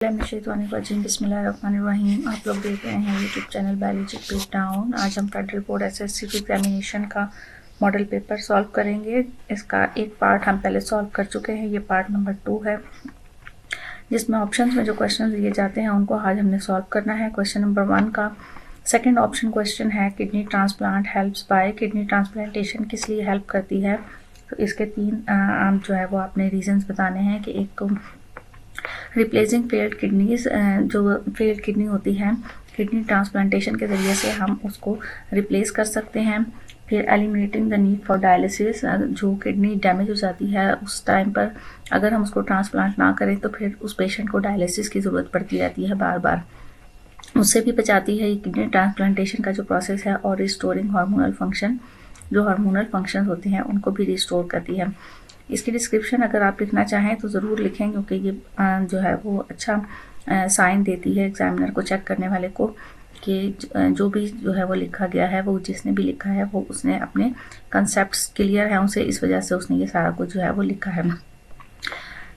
बिस्मिल्लाहिर्रहमानिर्रहीम। आप लोग देख रहे हैं YouTube channel biology page down. आज हम फेडरल बोर्ड एसएससी एग्जामिनेशन का मॉडल पेपर सॉल्व करेंगे। इसका एक पार्ट हम पहले सॉल्व कर चुके हैं, ये पार्ट नंबर 2 है, जिसमें ऑप्शंस में जो क्वेश्चन दिए जाते हैं उनको आज हमने सॉल्व करना है। क्वेश्चन नंबर 1 का सेकेंड ऑप्शन क्वेश्चन है, kidney transplant helps by. Kidney transplantation किस लिए हेल्प करती है? तो इसके 3 जो है वो आपने रीजंस बताने हैं कि एक तो रिप्लेसिंग फेल्ड किडनीज, जो फेल्ड किडनी होती है किडनी ट्रांसप्लांटेशन के ज़रिए से हम उसको रिप्लेस कर सकते हैं। फिर eliminating the need for dialysis, जो किडनी डैमेज हो जाती है उस टाइम पर अगर हम उसको ट्रांसप्लांट ना करें तो फिर उस पेशेंट को डायलिसिस की ज़रूरत पड़ती रहती है बार बार, उससे भी बचाती है ये किडनी ट्रांसप्लांटेशन का जो प्रोसेस है। और रिस्टोरिंग हार्मोनल फंक्शन, जो हार्मोनल फंक्शन होते हैं उनको भी रिस्टोर करती है। इसकी डिस्क्रिप्शन अगर आप लिखना चाहें तो ज़रूर लिखें, क्योंकि ये जो है वो अच्छा साइन देती है एग्जामिनर को, चेक करने वाले को, कि जो भी जो है वो लिखा गया है वो जिसने भी लिखा है वो उसने अपने कंसेप्ट्स क्लियर हैं उसे, इस वजह से उसने ये सारा कुछ जो है वो लिखा है।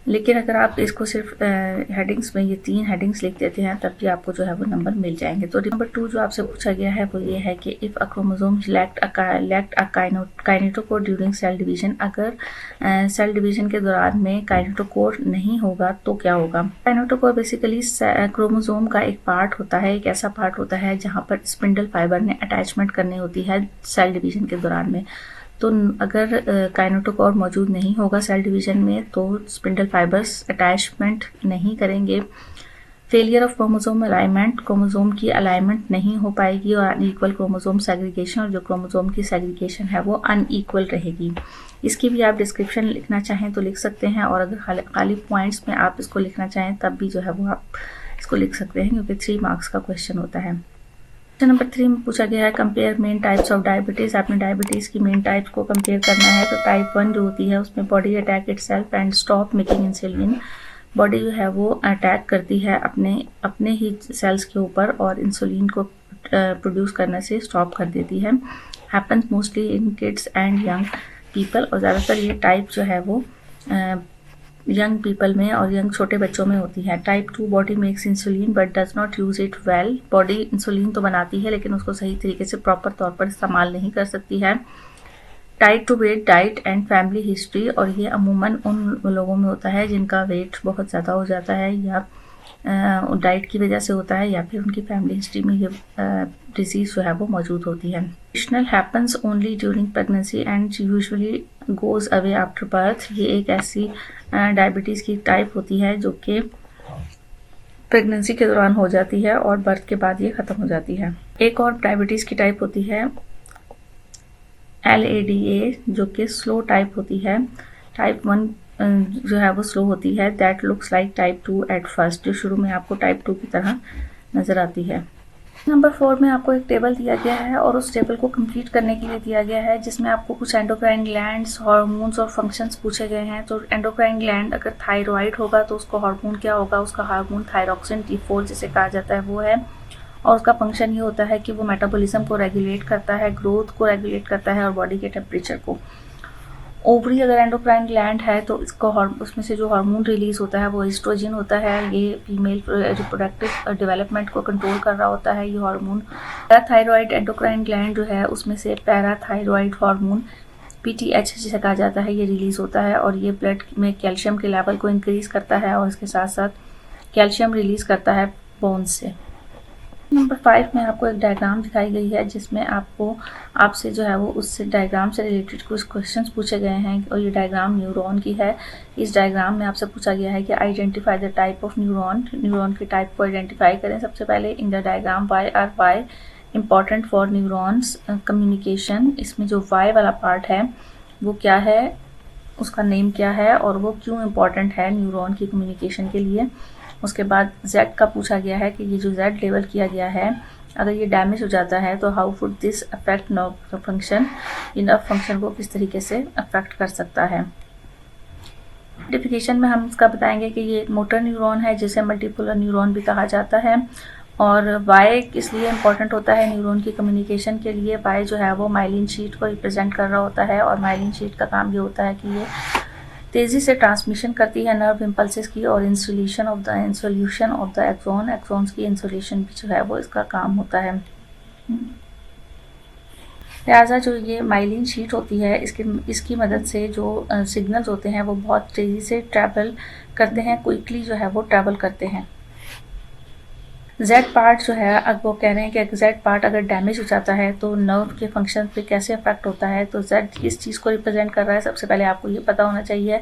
लेकिन अगर आप इसको सिर्फ हेडिंग्स में ये 3 हेडिंग्स लिख देते हैं तब भी आपको जो है वो नंबर मिल जाएंगे। तो नंबर 2 जो आपसे पूछा गया है वो ये है कि if a chromosome lacked a kinetochore during cell division, अगर सेल डिवीजन के दौरान में काइनेटोकोर नहीं होगा तो क्या होगा? काइनेटोकोर बेसिकली क्रोमोसोम का एक पार्ट होता है, एक ऐसा पार्ट होता है जहाँ पर स्पिंडल फाइबर ने अटैचमेंट करनी होती है सेल डिवीजन के दौरान में। तो अगर काइनेटोकोर मौजूद नहीं होगा सेल डिवीजन में तो स्पिंडल फाइबर्स अटैचमेंट नहीं करेंगे। Failure of chromosome alignment, chromosome की अलाइनमेंट नहीं हो पाएगी और अनइक्वल क्रोमोसोम सेग्रीगेशन, और जो क्रोमोसोम की सेग्रीगेशन है वो अनइक्वल रहेगी। इसकी भी आप डिस्क्रिप्शन लिखना चाहें तो लिख सकते हैं, और अगर खाली पॉइंट्स में आप इसको लिखना चाहें तब भी जो है वो आप इसको लिख सकते हैं, क्योंकि 3 मार्क्स का क्वेश्चन होता है। क्वेश्चन नंबर 3 में पूछा गया है compare main types of diabetes. आपने डायबिटीज़ की मेन टाइप्स को कंपेयर करना है। तो टाइप 1 जो होती है उसमें body attack itself and stop making insulin, body जो है वो अटैक करती है अपने ही सेल्स के ऊपर और इंसुलिन को प्रोड्यूस करने से स्टॉप कर देती है। Happens mostly in kids and young people, और ज़्यादातर ये टाइप जो है वो यंग पीपल में और यंग छोटे बच्चों में होती है। Type 2 body makes insulin but does not use it well, body insulin तो बनाती है लेकिन उसको सही तरीके से प्रॉपर तौर पर इस्तेमाल नहीं कर सकती है। Type 2 weight diet and family history, और ये अमूमन उन लोगों में होता है जिनका वेट बहुत ज़्यादा हो जाता है या डाइट की वजह से होता है, या फिर उनकी फैमिली हिस्ट्री में ये डिजीज़ जो है वो मौजूद होती है। Additional happens only during pregnancy and usually goes away after birth, ये एक ऐसी डायबिटीज़ की टाइप होती है जो कि प्रेगनेंसी के दौरान हो जाती है और बर्थ के बाद ये ख़त्म हो जाती है। एक और डायबिटीज़ की टाइप होती है LADA, जो कि स्लो टाइप होती है। टाइप 1 जो है वो स्लो होती है, that looks like type 2 at first, जो शुरू में आपको टाइप 2 की तरह नज़र आती है। नंबर 4 में आपको एक टेबल दिया गया है और उस टेबल को कंप्लीट करने के लिए दिया गया है, जिसमें आपको कुछ एंडोक्राइन ग्लैंड्स, हार्मोन्स और फंक्शंस पूछे गए हैं। तो एंडोक्राइन ग्लैंड अगर थायराइड होगा तो उसको हार्मोन क्या होगा? उसका हार्मोन थायरॉक्सिन T4 जिसे कहा जाता है वो है, और उसका फंक्शन ये होता है कि वो मेटाबॉलिज्म को रेगुलेट करता है, ग्रोथ को रेगुलेट करता है और बॉडी के टेम्परेचर को। ओवरी अगर एंडोक्राइन ग्लैंड है तो इसको उसमें से जो हार्मोन रिलीज होता है वो एस्ट्रोजन होता है, ये फीमेल रिप्रोडक्टिव डेवलपमेंट को कंट्रोल कर रहा होता है ये हार्मोन। पैराथायरॉइड एंडोक्राइन ग्लैंड जो है उसमें से पैराथायरॉइड हार्मोन PTH जिसे कहा जाता है ये रिलीज होता है, और ये ब्लड में कैल्शियम के लेवल को इंक्रीज करता है और इसके साथ साथ कैल्शियम रिलीज करता है बोन्स से। नंबर 5 में आपको एक डायग्राम दिखाई गई है जिसमें आपसे जो है वो उससे डायग्राम से रिलेटेड कुछ क्वेश्चंस पूछे गए हैं, और ये डायग्राम न्यूरॉन की है। इस डायग्राम में आपसे पूछा गया है कि identify the type of neuron, neuron की टाइप को आइडेंटिफाई करें। सबसे पहले in the diagram why important for neurons communication, इसमें जो वाई वाला पार्ट है वो क्या है, उसका नेम क्या है और वो क्यों इम्पॉर्टेंट है न्यूरॉन की कम्युनिकेशन के लिए। उसके बाद Z का पूछा गया है कि ये जो Z लेवल किया गया है अगर ये डैमेज हो जाता है तो how would this affect nerve function, ये नर्व फंक्शन को किस तरीके से अफेक्ट कर सकता है। आइडेंटिफिकेशन में हम इसका बताएंगे कि ये मोटर न्यूरॉन है जिसे मल्टीपोलर न्यूरॉन भी कहा जाता है, और Y किस लिए इम्पॉर्टेंट होता है न्यूरॉन की कम्युनिकेशन के लिए। Y जो है वो माइलिन शीट को रिप्रेजेंट कर रहा होता है, और माइलिन शीट का काम ये होता है कि ये तेज़ी से ट्रांसमिशन करती है नर्व इम्पल्सेस की, और insulation of the axon, axons की इंसुलेशन भी जो है वो इसका काम होता है। लिहाजा जो ये माइलिन शीट होती है, इसकी मदद से जो सिग्नल्स होते हैं वो बहुत तेज़ी से ट्रैवल करते हैं, क्विकली जो है वो ट्रैवल करते हैं। जेड पार्ट जो है, अब वो कह रहे हैं कि जेड पार्ट अगर डैमेज हो जाता है तो नर्व के फंक्शन पे कैसे अफेक्ट होता है। तो जेड किस चीज़ को रिप्रेजेंट कर रहा है, सबसे पहले आपको ये पता होना चाहिए।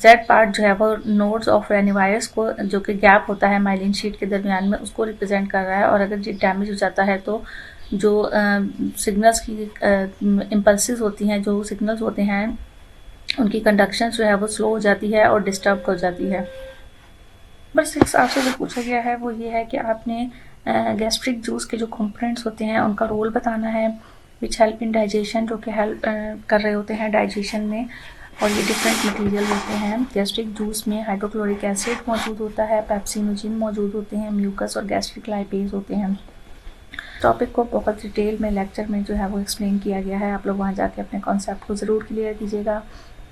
जेड पार्ट जो है वो नोड्स ऑफ रेनिवायर्स को, जो कि गैप होता है माइलिन शीट के दरमियान में, उसको रिप्रेजेंट कर रहा है। और अगर ये डैमेज हो जाता है तो जो सिग्नल्स की इम्पल्सिस होती हैं, जो सिग्नल्स होते हैं उनकी कंडक्शन जो है वो स्लो हो जाती है और डिस्टर्ब हो जाती है। नंबर 6 आपसे जो पूछा गया है वो ये है कि आपने गैस्ट्रिक जूस के जो कंपोनेंट्स होते हैं उनका रोल बताना है, विच हेल्प इन डाइजेशन, जो कि हेल्प कर रहे होते हैं डाइजेशन में, और ये डिफरेंट मटेरियल होते हैं। गैस्ट्रिक जूस में हाइड्रोक्लोरिक एसिड मौजूद होता है, पेप्सिनोजिन मौजूद होते हैं, म्यूकस और गैस्ट्रिक लाइपेज होते हैं। टॉपिक को बहुत डिटेल में लेक्चर में जो है वो एक्सप्लेन किया गया है, आप लोग वहाँ जाके अपने कॉन्सेप्ट को ज़रूर क्लियर कीजिएगा।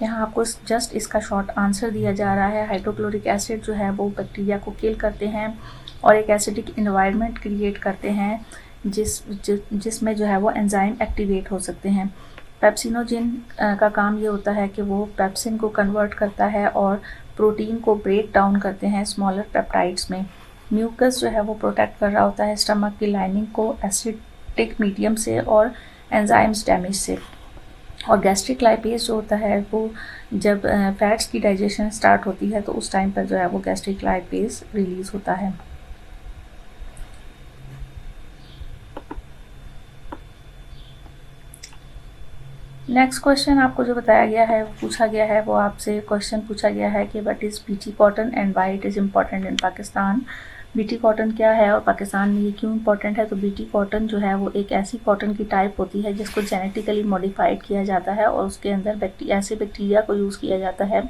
यहाँ आपको जस्ट इसका शॉर्ट आंसर दिया जा रहा है। हाइड्रोक्लोरिक एसिड जो है वो बैक्टीरिया को किल करते हैं और एक एसिडिक इन्वायरमेंट क्रिएट करते हैं जिसमें जो है वो एंजाइम एक्टिवेट हो सकते हैं। पेप्सिनोजिन का काम ये होता है कि वो पेप्सिन को कन्वर्ट करता है और प्रोटीन को ब्रेक डाउन करते हैं स्मॉलर पेप्टाइड्स में। म्यूकस जो है वो प्रोटेक्ट कर रहा होता है स्टमक की लाइनिंग को एसिडिक मीडियम से और एंजाइम्स डैमेज से। और गैस्ट्रिक लाइपेज जो होता है वो जब फैट्स की डाइजेशन स्टार्ट होती है तो उस टाइम पर जो है वो गैस्ट्रिक लाइपेज रिलीज होता है। नेक्स्ट क्वेश्चन आपको जो बताया गया है, पूछा गया है, वो आपसे क्वेश्चन पूछा गया है कि what is BT cotton and why it is important in Pakistan. BT cotton क्या है और पाकिस्तान में ये क्यों इम्पोर्टेंट है। तो बीटी कॉटन जो है वो एक ऐसी कॉटन की टाइप होती है जिसको जेनेटिकली मॉडिफाइड किया जाता है और उसके अंदर ऐसे बैक्टीरिया को यूज़ किया जाता है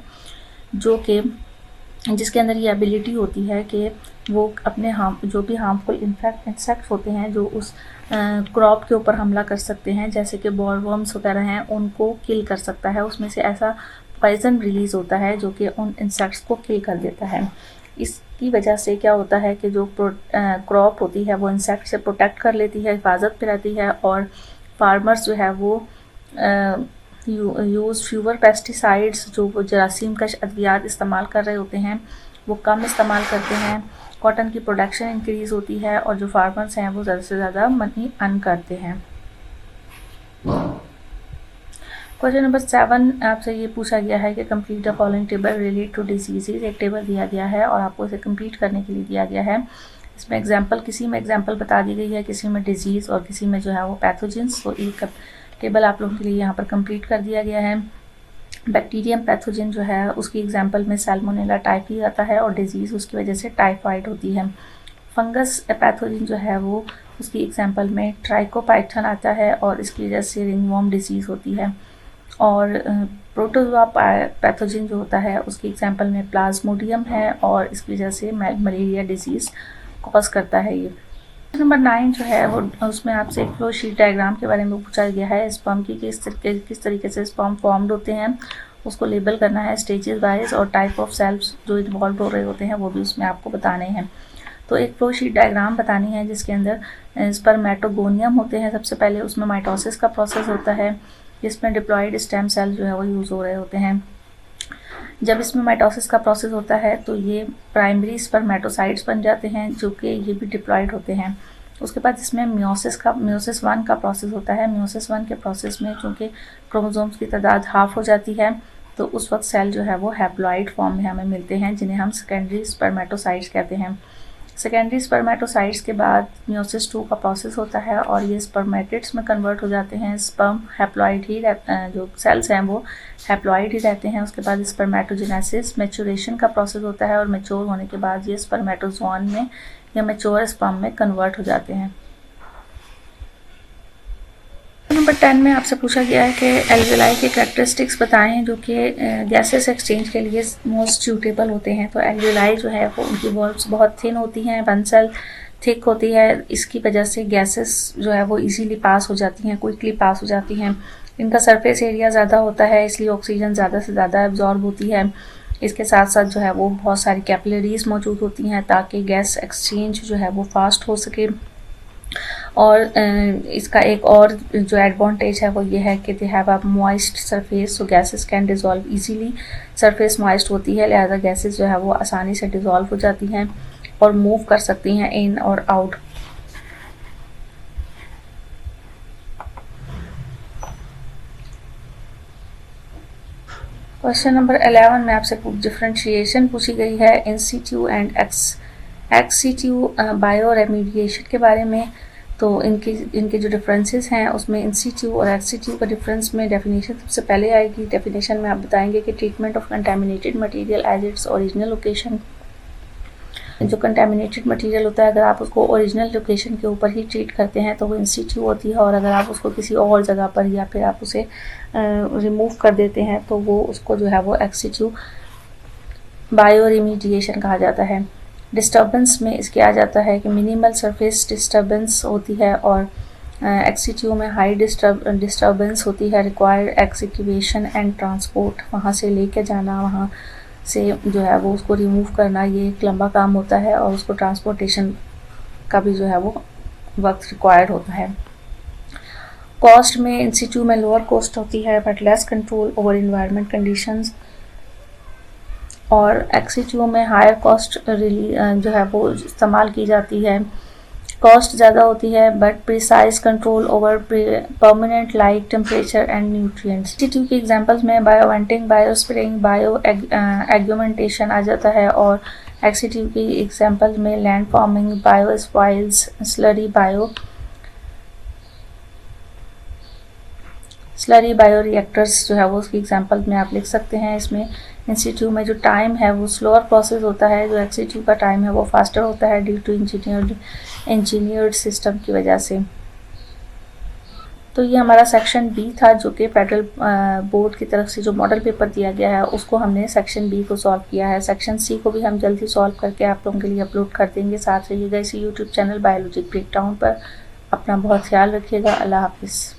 जिसके अंदर ये एबिलिटी होती है कि वो अपने जो भी हार्मफुल इंसेक्ट्स होते हैं जो उस क्रॉप के ऊपर हमला कर सकते हैं, जैसे कि बॉलवर्म्स वगैरह हैं, उनको किल कर सकता है। उसमें से ऐसा पॉइजन रिलीज़ होता है जो कि उन इंसेक्ट्स को किल कर देता है। इसकी वजह से क्या होता है कि जो क्रॉप होती है वो इंसेक्ट से प्रोटेक्ट कर लेती है, हिफाजत पे रहती है, और फार्मर्स जो है वो यूज़ फ्यूवर पेस्टिसाइड्स, जो वो जरासीम कश अद्वियात इस्तेमाल कर रहे होते हैं वो कम इस्तेमाल करते हैं। कॉटन की प्रोडक्शन इंक्रीज़ होती है और जो फार्मर्स हैं वो ज़्यादा से ज़्यादा मनी अर्न करते हैं। क्वेश्चन नंबर 7 आपसे ये पूछा गया है कि complete the following table relate to diseases. एक टेबल दिया गया है और आपको इसे कंप्लीट करने के लिए दिया गया है। इसमें किसी में एग्जाम्पल बता दी गई है, किसी में डिजीज़ और किसी में जो है वो पैथोजेंस। तो एक टेबल आप लोगों के लिए यहाँ पर कंप्लीट कर दिया गया है। बैक्टीरियम पैथोजन जो है उसकी एग्जाम्पल में सैल्मोनेला टाइफी आता है और डिजीज़ उसकी वजह से टाइफाइड होती है। फंगस पैथोजन जो है वो उसकी एग्जाम्पल में ट्राइकोपाइथन आता है और इसकी वजह से रिंगवॉर्म डिजीज़ होती है। और प्रोटोजोआ पैथोजन जो होता है उसकी एग्जाम्पल में प्लाज्मोडियम है और इसकी वजह से मलेरिया डिजीज़ कॉज करता है ये। नंबर 9 जो है वो उसमें आपसे एक फ्लो शीट डायग्राम के बारे में पूछा गया है। स्पर्म की किस तरीके से स्पर्म फॉर्म्ड होते हैं उसको लेबल करना है स्टेजेस वाइज, और टाइप ऑफ सेल्स जो इन्वॉल्व हो रहे होते हैं वो भी उसमें आपको बताने हैं। तो एक फ्लो शीट डायग्राम बतानी है जिसके अंदर स्पर्मेटोगोनियम होते हैं। सबसे पहले उसमें माइटोसिस का प्रोसेस होता है जिसमें डिप्लॉयड स्टेम सेल जो है वो यूज़ हो रहे होते हैं। जब इसमें माइटोसिस का प्रोसेस होता है तो ये प्राइमरी स्पर्मेटोसाइट्स बन जाते हैं जो कि ये भी डिप्लॉयड होते हैं। उसके बाद इसमें मियोसिस 1 का प्रोसेस होता है। मियोसिस 1 के प्रोसेस में चूँकि क्रोमोसोम्स की तादाद हाफ हो जाती है तो उस वक्त सेल जो है वो हैप्लॉइड फॉर्म में हमें मिलते हैं जिन्हें हम सेकेंडरी स्पर्मेटोसाइट्स कहते हैं। सेकेंडरी स्पर्मेटोसाइट्स के बाद मियोसिस 2 का प्रोसेस होता है और ये स्पर्मेटिड्स में कन्वर्ट हो जाते हैं। स्पर्म हैप्लॉइड ही जो सेल्स हैं वो हैप्लॉइड ही रहते हैं। उसके बाद स्पर्मेटोजेनेसिस मैच्योरेशन का प्रोसेस होता है और मैच्योर होने के बाद ये स्पर्मेटोजोन में या मैच्योर स्पर्म में कन्वर्ट हो जाते हैं। नंबर 10 में आपसे पूछा गया है कि एल्वेलाई के कैरेक्टरिस्टिक्स बताएं जो कि गैसेस एक्सचेंज के लिए मोस्ट सूटेबल होते हैं। तो एल्वेलाई जो है वो उनकी वॉल्व्स बहुत थिन होती हैं, 1 सेल थिक होती है। इसकी वजह से गैसेस जो है वो इजीली पास हो जाती हैं, क्विकली पास हो जाती हैं। इनका सरफेस एरिया ज़्यादा होता है, इसलिए ऑक्सीजन ज़्यादा से ज़्यादा एब्जॉर्ब होती है। इसके साथ साथ जो है वो बहुत सारी कैपिलरीज मौजूद होती हैं ताकि गैस एक्सचेंज जो है वो फास्ट हो सके। और इसका एक और जो एडवांटेज है वो ये है कि they have a moist surface, so gases can dissolve easily. Surface moist होती है, लिहाजा गैसेस जो है वो आसानी से डिज़ोल्व हो जाती हैं और मूव कर सकती हैं इन और आउट। क्वेश्चन नंबर 11 में आपसे डिफ्रेंशिएशन पूछी गई है in situ and ex situ bioremediation के बारे में। तो इनके जो डिफरेंसेस हैं उसमें इन सीटू और एक्स सीटू का डिफरेंस में डेफिनेशन सबसे पहले आएगी। डेफिनेशन में आप बताएंगे कि treatment of contaminated material as its original location. जो कंटेमिनेटेड मटेरियल होता है अगर आप उसको ओरिजिनल लोकेशन के ऊपर ही ट्रीट करते हैं तो वो इन सीटू होती है, और अगर आप उसको किसी और जगह पर या फिर आप उसे रिमूव कर देते हैं तो वो उसको जो है वो एक्स सीटू बायो रेमीडिएशन कहा जाता है। डिस्टर्बेंस में इसके आ जाता है कि मिनिमल सरफेस डिस्टर्बेंस होती है, और एक्स सीटू में हाई डिस्टर्बेंस होती है। रिक्वायर्ड एक्सक्यूवेशन एंड ट्रांसपोर्ट, वहाँ से लेके जाना, वहाँ से जो है वो उसको रिमूव करना, ये एक लंबा काम होता है और उसको ट्रांसपोर्टेशन का भी जो है वो वक्त रिक्वायर्ड होता है। कॉस्ट में इन सीटू में लोअर कॉस्ट होती है but less control over environment conditions, और एक्स सीटू में हायर कॉस्ट जो है वो इस्तेमाल की जाती है। कॉस्ट ज़्यादा होती है but precise control over permanent light temperature and nutrients. Situ की एग्जांपल्स में bio venting, bio spraying, bio augmentation आ जाता है, और एक्स सीटू की एग्जांपल्स में land farming, bio spoils, slurry bio reactors जो है वो उसकी एग्जांपल में आप लिख सकते हैं। इसमें इन सीटू में जो टाइम है वो स्लोअर प्रोसेस होता है, जो एक्स सीटू का टाइम है वो फास्टर होता है ड्यू टू इंजीनियर्ड सिस्टम की वजह से। तो ये हमारा सेक्शन बी था जो कि फेडरल बोर्ड की तरफ से जो मॉडल पेपर दिया गया है उसको हमने सेक्शन बी को सॉल्व किया है। सेक्शन सी को भी हम जल्दी सॉल्व करके आप लोगों के लिए अपलोड कर देंगे। साथ रहिएगा इसी यूट्यूब चैनल बायोलॉजिक ब्रेकडाउन पर। अपना बहुत ख्याल रखिएगा। अल्लाह हाफिज़।